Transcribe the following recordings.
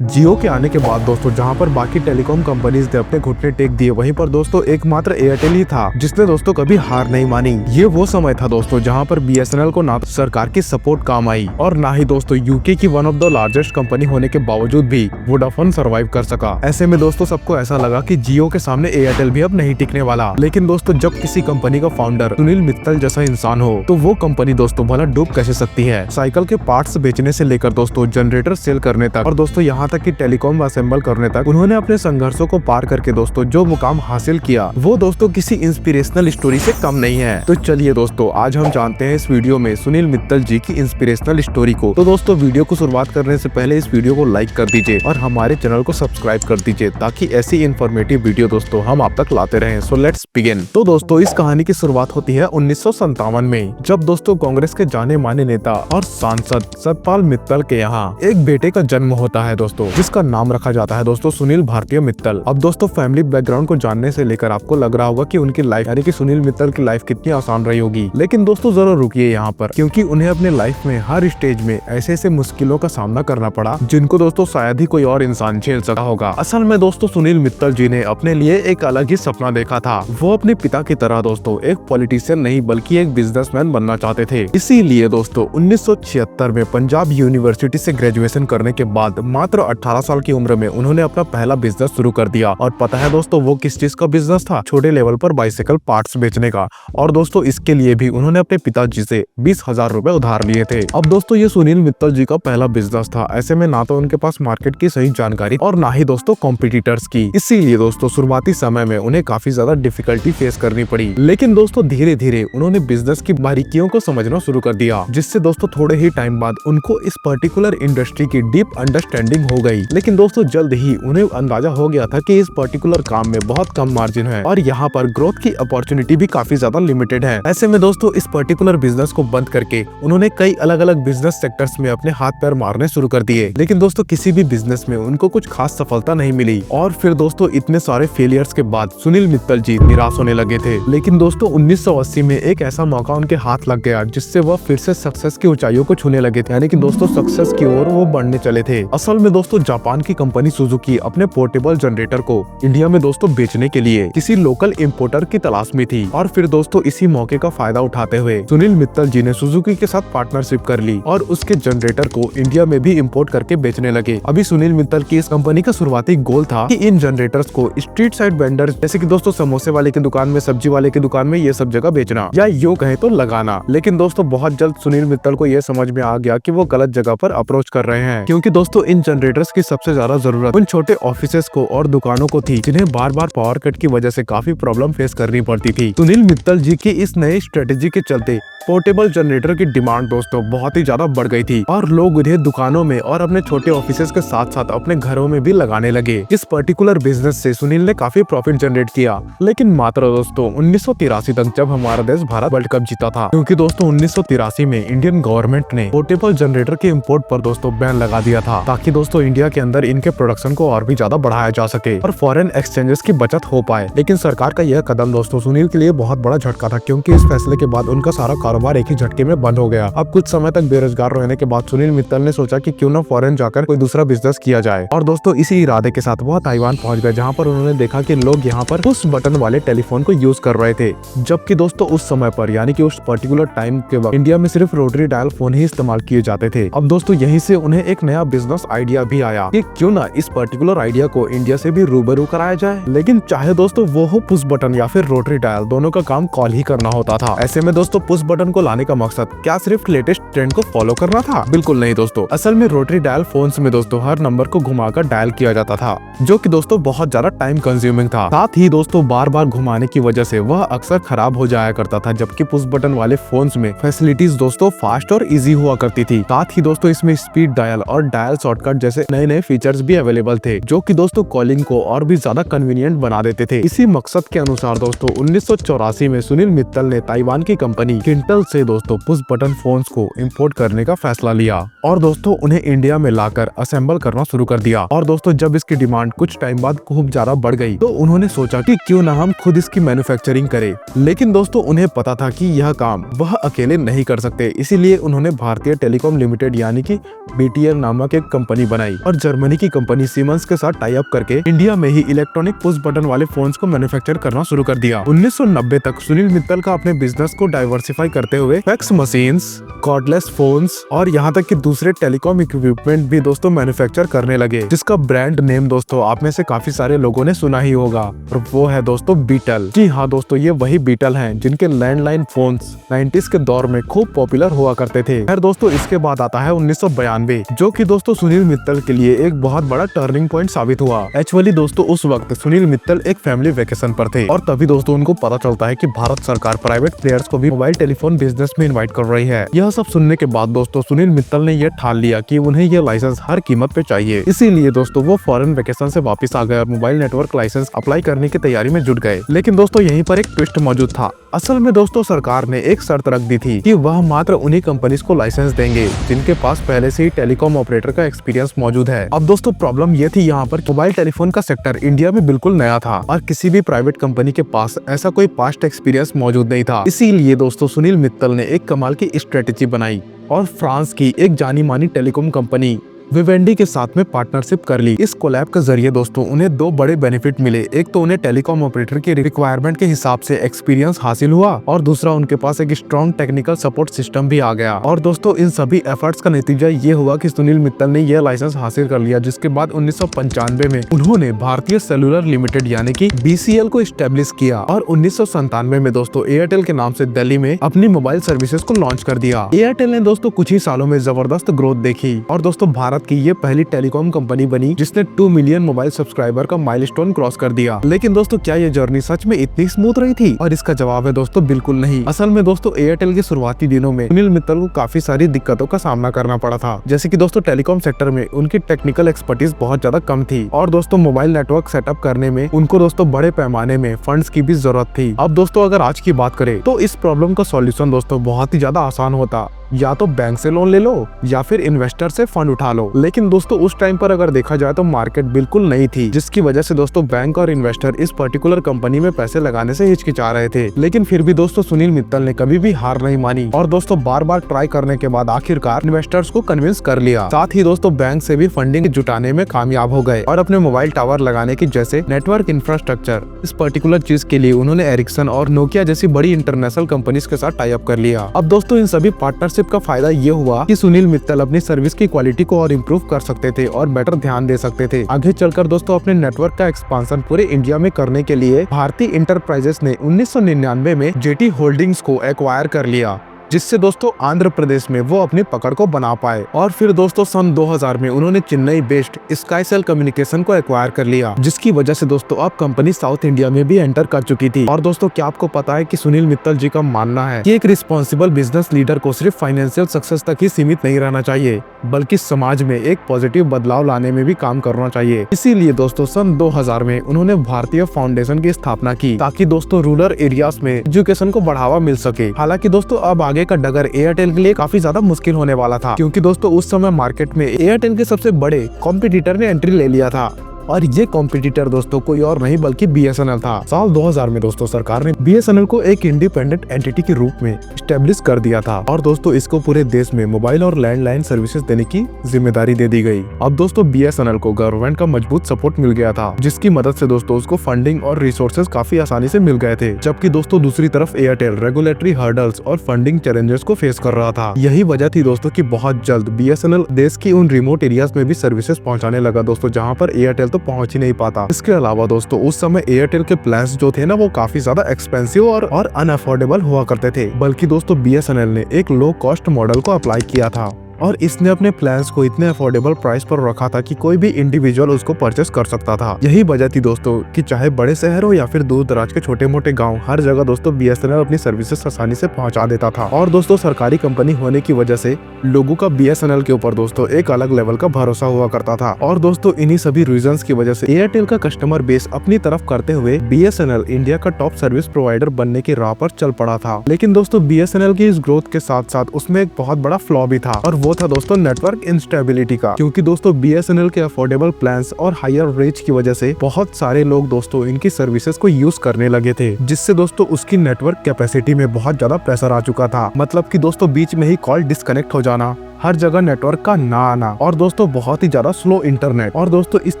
जियो के आने के बाद दोस्तों जहां पर बाकी टेलीकॉम कंपनीज ने अपने घुटने टेक दिए, वहीं पर दोस्तों एकमात्र एयरटेल ही था जिसने दोस्तों कभी हार नहीं मानी। ये वो समय था दोस्तों जहां पर बीएसएनएल को ना तो सरकार की सपोर्ट काम आई और ना ही दोस्तों यूके की one of the largest company होने के बावजूद भी वोडाफोन सर्वाइव कर सका। ऐसे में दोस्तों सबको ऐसा लगा कि जियो के सामने एयरटेल भी अब नहीं टिकने वाला। लेकिन दोस्तों जब किसी कंपनी का फाउंडर सुनील मित्तल जैसा इंसान हो तो वो कंपनी दोस्तों भला डूब कैसे सकती है। साइकिल के पार्ट्स बेचने से लेकर दोस्तों जनरेटर सेल करने तक और दोस्तों यहाँ तक कि टेलीकॉम असेंबल करने तक उन्होंने अपने संघर्षों को पार करके दोस्तों जो मुकाम हासिल किया वो दोस्तों किसी इंस्पिरेशनल स्टोरी से कम नहीं है। तो चलिए दोस्तों आज हम जानते हैं इस वीडियो में सुनील मित्तल जी की इंस्पिरेशनल स्टोरी को। तो दोस्तों वीडियो को शुरुआत करने से पहले इस वीडियो को लाइक कर दीजिए और हमारे चैनल को सब्सक्राइब कर दीजिए ताकि ऐसी इन्फॉर्मेटिव वीडियो दोस्तों हम आप तक लाते रहें। So let's begin. तो दोस्तों इस कहानी की शुरुआत होती है 1957 में, जब दोस्तों कांग्रेस के जाने माने नेता और सांसद सतपाल मित्तल के यहाँ एक बेटे का जन्म होता है दोस्तों, जिसका नाम रखा जाता है दोस्तों सुनील भारतीय मित्तल। अब दोस्तों फैमिली बैकग्राउंड को जानने से लेकर आपको लग रहा होगा कि उनकी लाइफ यानी कि सुनील मित्तल की लाइफ कितनी आसान रही होगी, लेकिन दोस्तों जरूर रुकिए यहाँ पर, क्योंकि उन्हें अपने लाइफ में हर स्टेज में ऐसे ऐसे मुश्किलों का सामना करना पड़ा जिनको दोस्तों शायद ही कोई और इंसान झेल सका होगा। असल में दोस्तों सुनील मित्तल जी ने अपने लिए एक अलग ही सपना देखा था। वो अपने पिता की तरह दोस्तों एक पॉलिटिशियन नहीं बल्कि एक बिजनेसमैन बनना चाहते थे। इसीलिए दोस्तों 1976 में पंजाब यूनिवर्सिटी से ग्रेजुएशन करने के बाद मात्र 18 साल की उम्र में उन्होंने अपना पहला बिजनेस शुरू कर दिया। और पता है दोस्तों वो किस चीज का बिजनेस था? छोटे लेवल पर बाइसिकल पार्ट्स बेचने का। और दोस्तों इसके लिए भी उन्होंने अपने पिताजी से 20,000 रुपए उधार लिए थे। अब दोस्तों ये सुनील मित्तल जी का पहला बिजनेस था। ऐसे में ना तो उनके पास मार्केट की सही जानकारी और ना ही दोस्तों कॉम्पिटिटर्स की। इसीलिए दोस्तों शुरुआती समय में उन्हें काफी ज्यादा डिफिकल्टी फेस करनी पड़ी। लेकिन दोस्तों धीरे धीरे उन्होंने बिजनेस की बारीकियों को समझना शुरू कर दिया, जिससे दोस्तों थोड़े ही टाइम बाद उनको इस पर्टिकुलर इंडस्ट्री की डीप अंडरस्टैंडिंग हो गई। लेकिन दोस्तों जल्द ही उन्हें अंदाजा हो गया था कि इस पर्टिकुलर काम में बहुत कम मार्जिन है और यहाँ पर ग्रोथ की अपॉर्चुनिटी भी काफी ज्यादा लिमिटेड है। ऐसे में दोस्तों इस पर्टिकुलर बिजनेस को बंद करके उन्होंने कई अलग अलग बिजनेस सेक्टर्स में अपने हाथ पैर मारने शुरू कर दिए। लेकिन दोस्तों किसी भी बिजनेस में उनको कुछ खास सफलता नहीं मिली और फिर दोस्तों इतने सारे फेलियर्स के बाद सुनील मित्तल जी निराश होने लगे थे। लेकिन दोस्तों 1980 में एक ऐसा मौका उनके हाथ लग गया जिससे वह फिर से सक्सेस की ऊंचाइयों को छूने लगे थे, यानी कि दोस्तों सक्सेस की ओर वो बढ़ने चले थे। असल में दोस्तों जापान की कंपनी सुजुकी अपने पोर्टेबल जनरेटर को इंडिया में दोस्तों बेचने के लिए किसी लोकल इंपोर्टर की तलाश में थी। और फिर दोस्तों इसी मौके का फायदा उठाते हुए सुनील मित्तल जी ने सुजुकी के साथ पार्टनरशिप कर ली और उसके जनरेटर को इंडिया में भी इंपोर्ट करके बेचने लगे। अभी सुनील मित्तल की इस कंपनी का शुरुआती गोल था कि इन जनरेटर्स को स्ट्रीट साइड वेंडर जैसे कि दोस्तों समोसे वाले की दुकान में, सब्जी वाले की दुकान में, ये सब जगह बेचना या यूं कहे तो लगाना। लेकिन दोस्तों बहुत जल्द सुनील मित्तल को यह समझ में आ गया कि वो गलत जगह पर अप्रोच कर रहे हैं, क्योंकि दोस्तों इन जनरेटर्स की सबसे ज्यादा जरूरत उन छोटे ऑफिसेस को और दुकानों को थी जिन्हें बार बार पावर कट की वजह से काफी प्रॉब्लम फेस करनी पड़ती थी। सुनील मित्तल जी की इस नई स्ट्रेटेजी के चलते पोर्टेबल जनरेटर की डिमांड दोस्तों बहुत ही ज्यादा बढ़ गई थी और लोग उन्हें दुकानों में और अपने छोटे ऑफिसेस के साथ साथ अपने घरों में भी लगाने लगे। इस पर्टिकुलर बिजनेस से सुनील ने काफी प्रॉफिट जनरेट किया, लेकिन मात्र दोस्तों 1983 तक, जब हमारा देश भारत वर्ल्ड कप जीता था, क्योंकि दोस्तों 1983 में इंडियन गवर्नमेंट ने पोर्टेबल जनरेटर के इम्पोर्ट पर दोस्तों बैन लगा दिया था ताकि दोस्तों इंडिया के अंदर इनके प्रोडक्शन को और भी ज्यादा बढ़ाया जा सके और फॉरेन एक्सचेंजेस की बचत हो पाए। लेकिन सरकार का यह कदम दोस्तों सुनील के लिए बहुत बड़ा झटका था, क्योंकि इस फैसले के बाद उनका सारा कारोबार एक ही झटके में बंद हो गया। अब कुछ समय तक बेरोजगार रहने के बाद सुनील मित्तल ने सोचा कि क्यों ना फॉरेन जाकर कोई दूसरा बिजनेस किया जाए। और दोस्तों इसी इरादे के साथ वह ताइवान पहुंच गए, जहां पर उन्होंने देखा कि लोग यहां पर पुश बटन वाले टेलीफोन को यूज कर रहे थे, जबकि दोस्तों उस समय पर यानी कि उस पर्टिकुलर टाइम के वक्त इंडिया में सिर्फ रोटरी डायल फोन ही इस्तेमाल किए जाते थे। अब दोस्तों यहीं से उन्हें एक नया बिजनेस आइडिया भी आया कि क्यों ना इस पर्टिकुलर आइडिया को इंडिया से भी रूबरू कराया जाए। लेकिन चाहे दोस्तों वो हो पुश बटन या फिर रोटरी डायल, दोनों का काम कॉल ही करना होता था। ऐसे में दोस्तों पुश बटन को लाने का मकसद क्या सिर्फ लेटेस्ट ट्रेंड को फॉलो करना था? बिल्कुल नहीं दोस्तों। असल में रोटरी डायल फोन्स में दोस्तों हर नंबर को घुमाकर डायल किया जाता था, जो कि दोस्तों बहुत ज्यादा टाइम कंज्यूमिंग था। साथ ही दोस्तों बार बार घुमाने की वजह से वह अक्सर खराब हो जाया करता था, जबकि पुश बटन वाले फोन्स में फैसिलिटीज दोस्तों फास्ट और इजी हुआ करती थी। साथ ही दोस्तों इसमें स्पीड डायल और डायल शॉर्टकट जैसे नए नए फीचर्स भी अवेलेबल थे, जो कि दोस्तों कॉलिंग को और भी ज्यादा कन्वीनियंट बना देते थे। इसी मकसद के अनुसार दोस्तों 1984 में सुनील मित्तल ने ताइवान की कंपनी किंटल से दोस्तों पुश बटन फोन्स को इंपोर्ट करने का फैसला लिया और दोस्तों उन्हें इंडिया में लाकर असेंबल करना शुरू कर दिया। और दोस्तों जब इसकी डिमांड कुछ टाइम बाद खूब ज्यादा बढ़ गई तो उन्होंने सोचा कि क्यों ना हम खुद इसकी मैन्युफैक्चरिंग करें। लेकिन दोस्तों उन्हें पता था कि यह काम वह अकेले नहीं कर सकते, इसीलिए उन्होंने भारतीय टेलीकॉम लिमिटेड यानी कि बीटीएल नामक एक कंपनी बनाई। बनाई और जर्मनी की कंपनी सीमेंस के साथ टाई अप करके इंडिया में ही इलेक्ट्रॉनिक पुश बटन वाले फोन्स को मैन्युफैक्चर करना शुरू कर दिया। 1990 तक सुनील मित्तल का अपने बिजनेस को डाइवर्सिफाई करते हुए फैक्स मशीन्स, कॉर्डलेस फोन्स और यहाँ तक कि दूसरे टेलीकॉम इक्विपमेंट भी दोस्तों मैन्युफैक्चर करने लगे, जिसका ब्रांड नेम दोस्तों आप में से काफी सारे लोगों ने सुना ही होगा और वो है दोस्तों बीटल। जी हाँ दोस्तों, ये वही बीटल हैं जिनके लैंडलाइन फोन्स 90s के दौर में खूब पॉपुलर हुआ करते थे। खैर दोस्तों, इसके बाद आता है 1992, जो कि दोस्तों सुनील मित्तल के लिए एक बहुत बड़ा टर्निंग पॉइंट साबित हुआ। एक्चुअली दोस्तों उस वक्त सुनील मित्तल एक फैमिली वेकेशन पर थे और तभी दोस्तों उनको पता चलता है कि भारत सरकार प्राइवेट प्लेयर्स को भी मोबाइल टेलीफोन बिजनेस में इन्वाइट कर रही है। यह सब सुनने के बाद दोस्तों सुनील मित्तल ने यह ठान लिया कि उन्हें यह लाइसेंस हर कीमत पे चाहिए। इसीलिए दोस्तों वो फॉरेन वेकेशन से वापस आ गए और मोबाइल नेटवर्क लाइसेंस अप्लाई करने की तैयारी में जुट गए। लेकिन दोस्तों यहीं पर एक ट्विस्ट मौजूद था। असल में दोस्तों सरकार ने एक शर्त रख दी थी कि वह मात्र उन्हीं कंपनीज को लाइसेंस देंगे जिनके पास पहले से ही टेलीकॉम ऑपरेटर का एक्सपीरियंस मौजूद है। अब दोस्तों प्रॉब्लम ये थी यहाँ पर मोबाइल टेलीफोन का सेक्टर इंडिया में बिल्कुल नया था और किसी भी प्राइवेट कंपनी के पास ऐसा कोई पास्ट एक्सपीरियंस मौजूद नहीं था। इसीलिए दोस्तों सुनील मित्तल ने एक कमाल की स्ट्रेटेजी बनाई और फ्रांस की एक जानी मानी टेलीकॉम कंपनी विवेंडी के साथ में पार्टनरशिप कर ली। इस कोलैब के जरिए दोस्तों उन्हें दो बड़े बेनिफिट मिले। एक तो उन्हें टेलीकॉम ऑपरेटर की रिक्वायरमेंट के हिसाब से एक्सपीरियंस हासिल हुआ और दूसरा उनके पास एक स्ट्रॉन्ग टेक्निकल सपोर्ट सिस्टम भी आ गया। और दोस्तों इन सभी एफर्ट्स का नतीजा ये हुआ कि सुनील मित्तल ने यह लाइसेंस हासिल कर लिया, जिसके बाद 1995 में उन्होंने भारतीय सेलुलर लिमिटेड यानी कि BCL को स्टेब्लिश किया और 1997 में दोस्तों एयरटेल के नाम से दिल्ली में अपनी मोबाइल सर्विसेज को लॉन्च कर दिया। एयरटेल ने दोस्तों कुछ ही सालों में जबरदस्त ग्रोथ देखी और दोस्तों भारत की ये पहली टेलीकॉम कंपनी बनी जिसने 2 मिलियन मोबाइल सब्सक्राइबर का माइलस्टोन क्रॉस कर दिया। लेकिन दोस्तों क्या ये जर्नी सच में इतनी स्मूथ रही थी? और इसका जवाब है दोस्तों बिल्कुल नहीं। असल में दोस्तों एयरटेल के शुरुआती दिनों में सुनील मित्तल को काफी सारी दिक्कतों का सामना करना पड़ा था। जैसे कि दोस्तों टेलीकॉम सेक्टर में उनकी टेक्निकल एक्सपर्टीज बहुत ज्यादा कम थी और दोस्तों मोबाइल नेटवर्क सेटअप करने में उनको दोस्तों बड़े पैमाने में फंड्स की भी जरूरत थी। अब दोस्तों अगर आज की बात करें तो इस प्रॉब्लम का सॉल्यूशन दोस्तों बहुत ही ज्यादा आसान होता, या तो बैंक से लोन ले लो या फिर इन्वेस्टर से फंड उठा लो। लेकिन दोस्तों उस टाइम पर अगर देखा जाए तो मार्केट बिल्कुल नहीं थी, जिसकी वजह से दोस्तों बैंक और इन्वेस्टर इस पर्टिकुलर कंपनी में पैसे लगाने से हिचकिचा रहे थे। लेकिन फिर भी दोस्तों सुनील मित्तल ने कभी भी हार नहीं मानी और दोस्तों बार बार ट्राई करने के बाद आखिरकार इन्वेस्टर्स को कन्विंस कर लिया। साथ ही दोस्तों बैंक से भी फंडिंग जुटाने में कामयाब हो गए और अपने मोबाइल टावर लगाने की जैसे नेटवर्क इंफ्रास्ट्रक्चर, इस पर्टिकुलर चीज के लिए उन्होंने एरिक्सन और नोकिया जैसी बड़ी इंटरनेशनल कंपनीज के साथ टाई अप कर लिया। अब दोस्तों इन सभी पार्टनरशिप का फायदा ये हुआ कि सुनील मित्तल अपनी सर्विस की क्वालिटी को और इम्प्रूव कर सकते थे और बेटर ध्यान दे सकते थे। आगे चलकर दोस्तों अपने नेटवर्क का एक्सपांशन पूरे इंडिया में करने के लिए भारतीय इंटरप्राइजेस ने 1999 में जेटी होल्डिंग्स को एक्वायर कर लिया, जिससे दोस्तों आंध्र प्रदेश में वो अपनी पकड़ को बना पाए। और फिर दोस्तों सन 2000 में उन्होंने चेन्नई बेस्ड स्काईसेल कम्युनिकेशन को एक्वायर कर लिया, जिसकी वजह से दोस्तों अब कंपनी साउथ इंडिया में भी एंटर कर चुकी थी। और दोस्तों क्या आपको पता है कि सुनील मित्तल जी का मानना है कि एक रिस्पॉन्सिबल बिजनेस लीडर को सिर्फ फाइनेंशियल सक्सेस तक ही सीमित नहीं रहना चाहिए, बल्कि समाज में एक पॉजिटिव बदलाव लाने में भी काम करना चाहिए। इसीलिए दोस्तों सन 2000 में उन्होंने भारतीय फाउंडेशन की स्थापना की ताकि दोस्तों रूरल एरियाज में एजुकेशन को बढ़ावा मिल सके। हालांकि दोस्तों अब आगे का डगर एयरटेल के लिए काफी ज्यादा मुश्किल होने वाला था, क्योंकि दोस्तों उस समय मार्केट में एयरटेल के सबसे बड़े कॉम्पिटिटर ने एंट्री ले लिया था और ये कॉम्पिटिटर दोस्तों कोई और नहीं बल्कि BSNL था। साल 2000 में दोस्तों सरकार ने BSNL को एक इंडिपेंडेंट एंटिटी के रूप में स्टेब्लिश कर दिया था और दोस्तों इसको पूरे देश में मोबाइल और लैंडलाइन सर्विसेज देने की जिम्मेदारी दे दी गई। अब दोस्तों BSNL को गवर्नमेंट का मजबूत सपोर्ट मिल गया था, जिसकी मदद से दोस्तों उसको फंडिंग और रिसोर्सेज काफी आसानी से मिल गए थे। जबकि दोस्तों दूसरी तरफ एयरटेल रेगुलेटरी हर्डल्स और फंडिंग चैलेंजेस को फेस कर रहा था। यही वजह थी दोस्तों की बहुत जल्द BSNL देश की उन रिमोट एरियाज में भी सर्विसेज पहुँचाने लगा दोस्तों, जहाँ पर एयरटेल तो पहुंच ही नहीं पाता। इसके अलावा दोस्तों उस समय एयरटेल के प्लान्स जो थे ना वो काफी ज्यादा एक्सपेंसिव और अनअफोर्डेबल हुआ करते थे। बल्कि दोस्तों BSNL ने एक लो कॉस्ट मॉडल को अप्लाई किया था और इसने अपने प्लान्स को इतने अफोर्डेबल प्राइस पर रखा था कि कोई भी इंडिविजुअल उसको परचेस कर सकता था। यही वजह थी दोस्तों कि चाहे बड़े शहर हो या फिर दूर दराज के छोटे मोटे गांव, हर जगह दोस्तों BSNL अपनी सर्विसेज आसानी से पहुंचा देता था। और दोस्तों सरकारी कंपनी होने की वजह से लोगों का BSNL के ऊपर दोस्तों एक अलग लेवल का भरोसा हुआ करता था। और दोस्तों इन्हीं सभी रीजंस की वजह से एयरटेल का कस्टमर बेस अपनी तरफ करते हुए BSNL इंडिया का टॉप सर्विस प्रोवाइडर बनने की राह पर चल पड़ा था। लेकिन दोस्तों BSNL की इस ग्रोथ के साथ साथ उसमें एक बहुत बड़ा फ्लॉ भी था और वो था दोस्तों नेटवर्क इंस्टेबिलिटी का। क्योंकि दोस्तों BSNL के अफोर्डेबल प्लान्स और हायर रेंज की वजह से बहुत सारे लोग दोस्तों इनकी सर्विसेज को यूज करने लगे थे, जिससे दोस्तों उसकी नेटवर्क कैपेसिटी में बहुत ज्यादा प्रेशर आ चुका था। मतलब कि दोस्तों बीच में ही कॉल डिस्कनेक्ट हो जाना हर जगह नेटवर्क का ना आना और दोस्तों बहुत ही ज्यादा स्लो इंटरनेट। और दोस्तों इस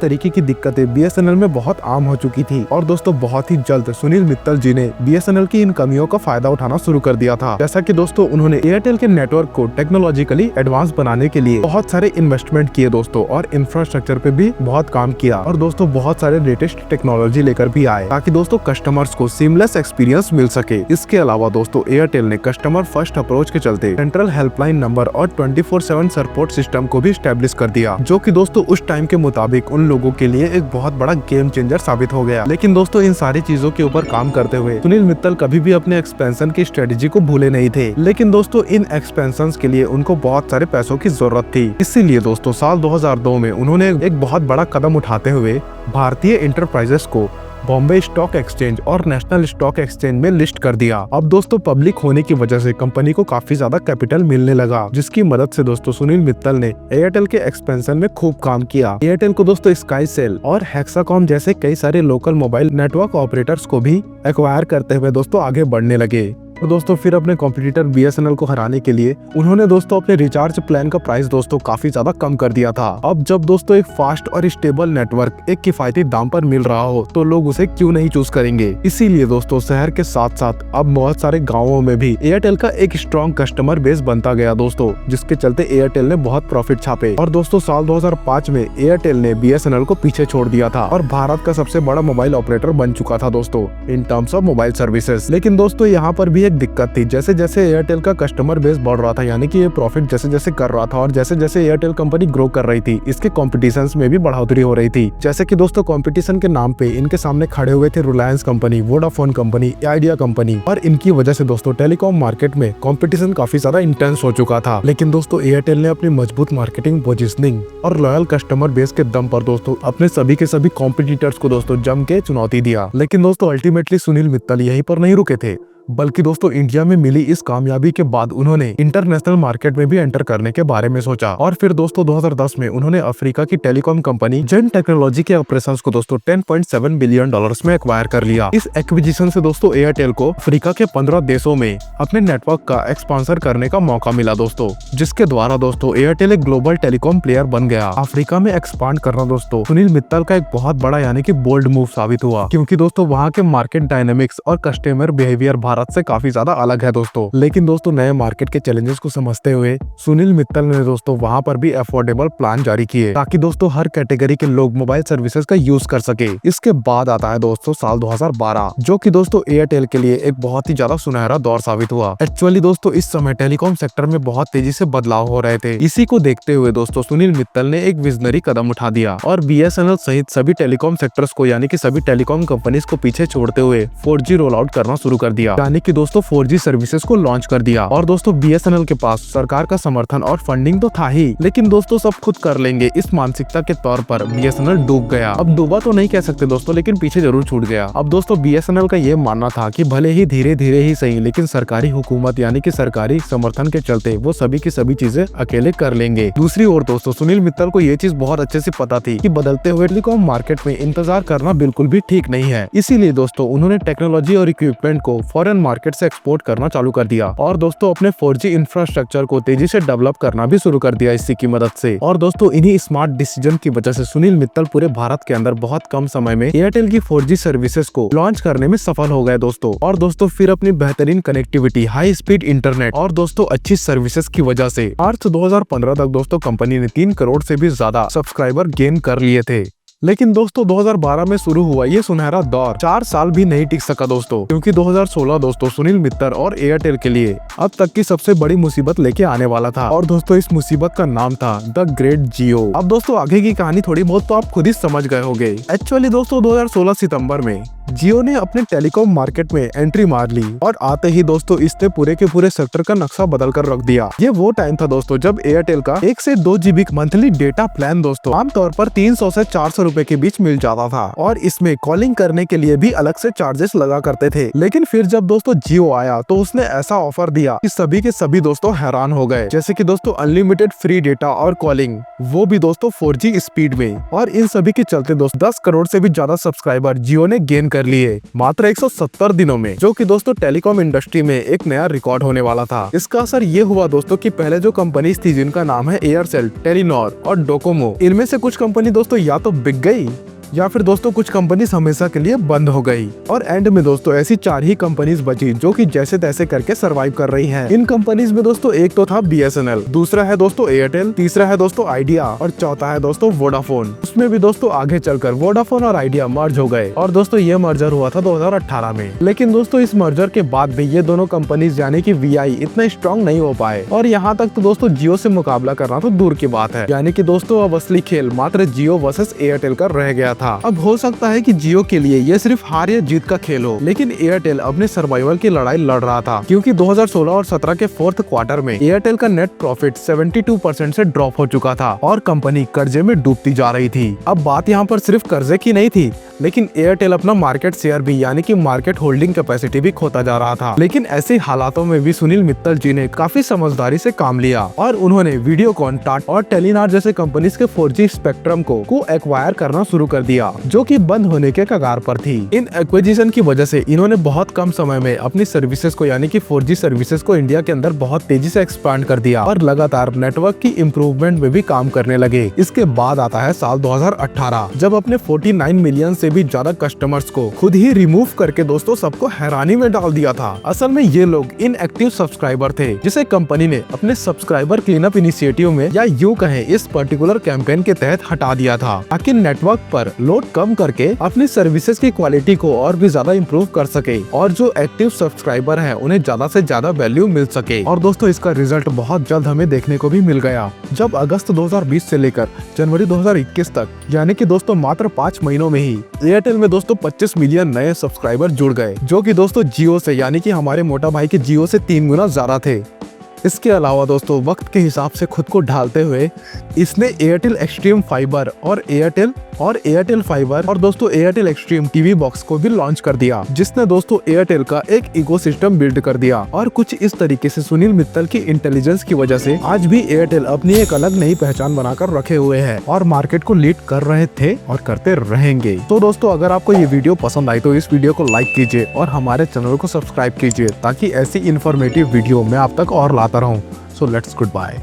तरीके की दिक्कतें BSNL में बहुत आम हो चुकी थी। और दोस्तों बहुत ही जल्द सुनील मित्तल जी ने BSNL की इन कमियों का फायदा उठाना शुरू कर दिया था। जैसा कि दोस्तों उन्होंने एयरटेल के नेटवर्क को टेक्नोलॉजिकली एडवांस बनाने के लिए बहुत सारे इन्वेस्टमेंट किए दोस्तों, और इंफ्रास्ट्रक्चर पे भी बहुत काम किया। और दोस्तों बहुत सारे लेटेस्ट टेक्नोलॉजी लेकर भी आए ताकि दोस्तों कस्टमर्स को सीमलेस एक्सपीरियंस मिल सके। इसके अलावा दोस्तों एयरटेल ने कस्टमर फर्स्ट अप्रोच के चलते सेंट्रल हेल्पलाइन नंबर और 24/7 सपोर्ट सिस्टम को भी स्टैब्लिश कर दिया, जो कि दोस्तों उस टाइम के मुताबिक उन लोगों के लिए एक बहुत बड़ा गेम चेंजर साबित हो गया। लेकिन दोस्तों इन सारी चीजों के ऊपर काम करते हुए सुनील मित्तल कभी भी अपने एक्सपेंशन की स्ट्रेटेजी को भूले नहीं थे। लेकिन दोस्तों इन एक्सपेंशन के लिए उनको बहुत सारे पैसों की जरूरत थी। इसीलिए दोस्तों साल 2002 में उन्होंने एक बहुत बड़ा कदम उठाते हुए भारतीय इंटरप्राइजेस को बॉम्बे स्टॉक एक्सचेंज और नेशनल स्टॉक एक्सचेंज में लिस्ट कर दिया। अब दोस्तों पब्लिक होने की वजह से कंपनी को काफी ज्यादा कैपिटल मिलने लगा, जिसकी मदद से दोस्तों सुनील मित्तल ने एयरटेल के एक्सपेंशन में खूब काम किया। एयरटेल को दोस्तों स्काई सेल और हेक्साकॉम जैसे कई सारे लोकल मोबाइल नेटवर्क ऑपरेटर्स को भी एक्वायर करते हुए दोस्तों आगे बढ़ने लगे। तो दोस्तों फिर अपने कॉम्पिटिटर BSNL को हराने के लिए उन्होंने दोस्तों अपने रिचार्ज प्लान का प्राइस दोस्तों काफी ज्यादा कम कर दिया था। अब जब दोस्तों एक फास्ट और स्टेबल नेटवर्क एक किफायती दाम पर मिल रहा हो तो लोग उसे क्यों नहीं चूज करेंगे। इसीलिए दोस्तों शहर के साथ साथ अब बहुत सारे गाँवों में भी एयरटेल का एक स्ट्रॉन्ग कस्टमर बेस बनता गया दोस्तों, जिसके चलते एयरटेल ने बहुत प्रॉफिट छापे। और दोस्तों साल 2005 में एयरटेल ने BSNL को पीछे छोड़ दिया था और भारत का सबसे बड़ा मोबाइल ऑपरेटर बन चुका था दोस्तों in terms of mobile services. लेकिन दोस्तों यहाँ पर भी एक दिक्कत थी, जैसे जैसे एयरटेल का कस्टमर बेस बढ़ रहा था, यानी कि ये प्रॉफिट जैसे जैसे कर रहा था और जैसे जैसे एयरटेल कंपनी ग्रो कर रही थी, इसके कॉम्पिटिशन में भी बढ़ोतरी हो रही थी। जैसे कि दोस्तों कंपटीशन के नाम पे इनके सामने खड़े हुए थे Reliance company, Vodafone company, idea company, और इनकी वजह से दोस्तों टेलीकॉम मार्केट में कंपटीशन काफी ज्यादा इंटेंस हो चुका था। लेकिन दोस्तों एयरटेल ने अपनी मजबूत मार्केटिंग पोजिशनिंग और लॉयल कस्टमर बेस के दम पर दोस्तों अपने सभी के सभी कॉम्पिटिटर्स को दोस्तों जम के चुनौती दिया। लेकिन दोस्तों अल्टीमेटली सुनील मित्तल यहीं पर नहीं रुके थे, बल्कि दोस्तों इंडिया में मिली इस कामयाबी के बाद उन्होंने इंटरनेशनल मार्केट में भी एंटर करने के बारे में सोचा। और फिर दोस्तों 2010 में उन्होंने अफ्रीका की टेलीकॉम कंपनी जेन टेक्नोलॉजी के ऑपरेशंस को दोस्तों $10.7 बिलियन में एक्वायर कर लिया। इस एक्विजिशन से दोस्तों एयरटेल को अफ्रीका के 15 देशों में अपने नेटवर्क का एक्सपांशन करने का मौका मिला दोस्तों, जिसके द्वारा दोस्तों एयरटेल एक ग्लोबल टेलीकॉम प्लेयर बन गया। अफ्रीका में एक्सपांड करना दोस्तों सुनील मित्तल का एक बहुत बड़ा यानी कि बोल्ड मूव साबित हुआ, क्योंकि दोस्तों वहाँ के मार्केट डायनेमिक्स और कस्टमर बिहेवियर भारत से काफी ज्यादा अलग है दोस्तों। लेकिन दोस्तों नए मार्केट के चैलेंजेस को समझते हुए सुनील मित्तल ने दोस्तों वहां पर भी अफोर्डेबल प्लान जारी किए ताकि दोस्तों हर कैटेगरी के लोग मोबाइल सर्विसेज का यूज कर सके। इसके बाद आता है दोस्तों साल 2012, जो कि दोस्तों एयरटेल के लिए एक बहुत ही ज्यादा सुनहरा दौर साबित हुआ। एक्चुअली दोस्तों इस समय टेलीकॉम सेक्टर में बहुत तेजी से बदलाव हो रहे थे। इसी को देखते हुए दोस्तों सुनील मित्तल ने एक विजनरी कदम उठा दिया और BSNL सहित सभी टेलीकॉम सेक्टर्स को यानी कि सभी टेलीकॉम कंपनीज को पीछे छोड़ते हुए 4G रोल आउट करना शुरू कर दिया, यानी कि दोस्तों 4G सर्विसेज को लॉन्च कर दिया। और दोस्तों BSNL के पास सरकार का समर्थन और फंडिंग तो था ही, लेकिन दोस्तों सब खुद कर लेंगे इस मानसिकता के तौर पर BSNL डूब गया। अब डूबा तो नहीं कह सकते दोस्तों, लेकिन पीछे जरूर छूट गया। अब दोस्तों BSNL का ये मानना था कि भले ही धीरे धीरे ही सही, लेकिन सरकारी हुकूमत यानी कि सरकारी समर्थन के चलते वो सभी की सभी चीजें अकेले कर लेंगे। दूसरी ओर दोस्तों सुनील मित्तल को ये चीज बहुत अच्छे से पता थी कि बदलते हुए टेलीकॉम मार्केट में इंतजार करना बिल्कुल भी ठीक नहीं है। इसीलिए दोस्तों उन्होंने टेक्नोलॉजी और इक्विपमेंट को फॉरेन मार्केट से एक्सपोर्ट करना चालू कर दिया और दोस्तों अपने 4G इंफ्रास्ट्रक्चर को तेजी से डेवलप करना भी शुरू कर दिया इसी की मदद से। और दोस्तों इन्हीं स्मार्ट डिसीजन की वजह से सुनील मित्तल पूरे भारत के अंदर बहुत कम समय में एयरटेल की 4G सर्विसेज को लॉन्च करने में सफल हो गए दोस्तों। और दोस्तों फिर अपनी बेहतरीन कनेक्टिविटी, हाई स्पीड इंटरनेट और दोस्तों अच्छी सर्विसेज की वजह से मार्च 2015 तक दोस्तों कंपनी ने 3 करोड़ से भी ज्यादा सब्सक्राइबर गेन कर लिए थे। लेकिन दोस्तों 2012 में शुरू हुआ ये सुनहरा दौर 4 साल भी नहीं टिक सका दोस्तों, क्योंकि 2016 दोस्तों सुनील मित्तल और एयरटेल के लिए अब तक की सबसे बड़ी मुसीबत लेके आने वाला था। और दोस्तों इस मुसीबत का नाम था द ग्रेट जियो। अब दोस्तों आगे की कहानी थोड़ी बहुत तो आप खुद ही समझ गए होंगे। एक्चुअली दोस्तों 2016 सितंबर में जियो ने अपने टेलीकॉम मार्केट में एंट्री मार ली और आते ही दोस्तों इसने पूरे के पूरे सेक्टर का नक्शा बदल कर रख दिया। ये वो टाइम था दोस्तों जब एयरटेल का 1 से 2 GB मंथली डेटा प्लान दोस्तों आमतौर पर 300 से 400 रुपए के बीच मिल जाता था और इसमें कॉलिंग करने के लिए भी अलग से चार्जेस लगा करते थे। लेकिन फिर जब दोस्तों जियो आया तो उसने ऐसा ऑफर दिया कि सभी के सभी दोस्तों हैरान हो गए, जैसे कि दोस्तों अनलिमिटेड फ्री डेटा और कॉलिंग, वो भी दोस्तों 4G स्पीड में। और इन सभी के चलते दोस्तों 10 करोड़ से भी ज्यादा सब्सक्राइबर जियो ने गेन कर लिए मात्र 170 दिनों में, जो कि दोस्तों टेलीकॉम इंडस्ट्री में एक नया रिकॉर्ड होने वाला था। इसका असर ये हुआ दोस्तों कि पहले जो कंपनीज थी जिनका नाम है एयरसेल, टेलीनॉर और डोकोमो, इनमें से कुछ कंपनी दोस्तों या तो बिक गई या फिर दोस्तों कुछ कंपनीज हमेशा के लिए बंद हो गई और एंड में दोस्तों ऐसी 4 ही कंपनीज बची जो कि जैसे तैसे करके सरवाइव कर रही हैं। इन कंपनीज में दोस्तों एक तो था BSNL, दूसरा है दोस्तों एयरटेल, तीसरा है दोस्तों आइडिया और चौथा है दोस्तों वोडाफोन। उसमें भी दोस्तों आगे चलकर वोडाफोन और आइडिया मर्ज हो गए और दोस्तों ये मर्जर हुआ था 2018 में। लेकिन दोस्तों इस मर्जर के बाद भी ये दोनों कंपनीज यानी कि VI इतना स्ट्रॉन्ग नहीं हो पाए और यहाँ तक तो दोस्तों जियो से मुकाबला करना तो दूर की बात है। यानी कि दोस्तों अब असली खेल मात्र जियो वर्सेस एयरटेल का रह गया था। अब हो सकता है कि जियो के लिए ये सिर्फ हार या जीत का खेल हो, लेकिन एयरटेल अपने सर्वाइवल की लड़ाई लड़ रहा था क्योंकि 2016 और 17 के फोर्थ क्वार्टर में एयरटेल का नेट प्रॉफिट 72% से ड्रॉप हो चुका था और कंपनी कर्जे में डूबती जा रही थी। अब बात यहाँ पर सिर्फ कर्जे की नहीं थी, लेकिन एयरटेल अपना मार्केट शेयर भी यानी कि मार्केट होल्डिंग कैपेसिटी भी खोता जा रहा था। लेकिन ऐसे हालातों में भी सुनील मित्तल जी ने काफी समझदारी से काम लिया और उन्होंने वीडियोकॉन, टाटा और टेलीनॉर जैसे कंपनीज के 4G स्पेक्ट्रम को एक्वायर करना शुरू कर दिया जो कि बंद होने के कगार पर थी। इन एक्विजिशन की वजह से इन्होंने बहुत कम समय में अपनी सर्विसेज को यानी कि 4G सर्विसेज को इंडिया के अंदर बहुत तेजी से एक्सपांड कर दिया और लगातार नेटवर्क की इम्प्रूवमेंट में भी काम करने लगे। इसके बाद आता है साल 2018 जब अपने 49 मिलियन से भी ज्यादा कस्टमर्स को खुद ही रिमूव करके दोस्तों सबको हैरानी में डाल दिया था। असल में ये लोग इनएक्टिव सब्सक्राइबर थे जिसे कंपनी ने अपने सब्सक्राइबर क्लीनअप इनिशिएटिव में या यूं कहें इस पर्टिकुलर कैंपेन के तहत हटा दिया था ताकि नेटवर्क पर लोड कम करके अपनी सर्विसेज की क्वालिटी को और भी ज्यादा इम्प्रूव कर सके और जो एक्टिव सब्सक्राइबर हैं उन्हें ज्यादा से ज्यादा वैल्यू मिल सके। और दोस्तों इसका रिजल्ट बहुत जल्द हमें देखने को भी मिल गया जब अगस्त 2020 से लेकर जनवरी 2021 तक यानी कि दोस्तों मात्र 5 महीनों में ही एयरटेल में दोस्तों 25 मिलियन नए सब्सक्राइबर जुड़ गए जो कि दोस्तों जियो से यानी कि हमारे मोटा भाई के जियो से 3 गुना ज्यादा थे। इसके अलावा दोस्तों वक्त के हिसाब से खुद को ढालते हुए इसने एयरटेल एक्सट्रीम फाइबर और एयरटेल फाइबर और दोस्तों एयरटेल एक्सट्रीम टीवी बॉक्स को भी लॉन्च कर दिया जिसने दोस्तों एयरटेल का एक इकोसिस्टम बिल्ड कर दिया। और कुछ इस तरीके से सुनील मित्तल की इंटेलिजेंस की वजह से आज भी एयरटेल अपनी एक अलग नई पहचान बनाकर रखे हुए है और मार्केट को लीड कर रहे थे और करते रहेंगे। तो दोस्तों अगर आपको ये वीडियो पसंद आई तो इस वीडियो को लाइक कीजिए और हमारे चैनल को सब्सक्राइब कीजिए ताकि ऐसी इन्फॉर्मेटिव वीडियो मैं आप तक और लाता रहूं। So let's good bye.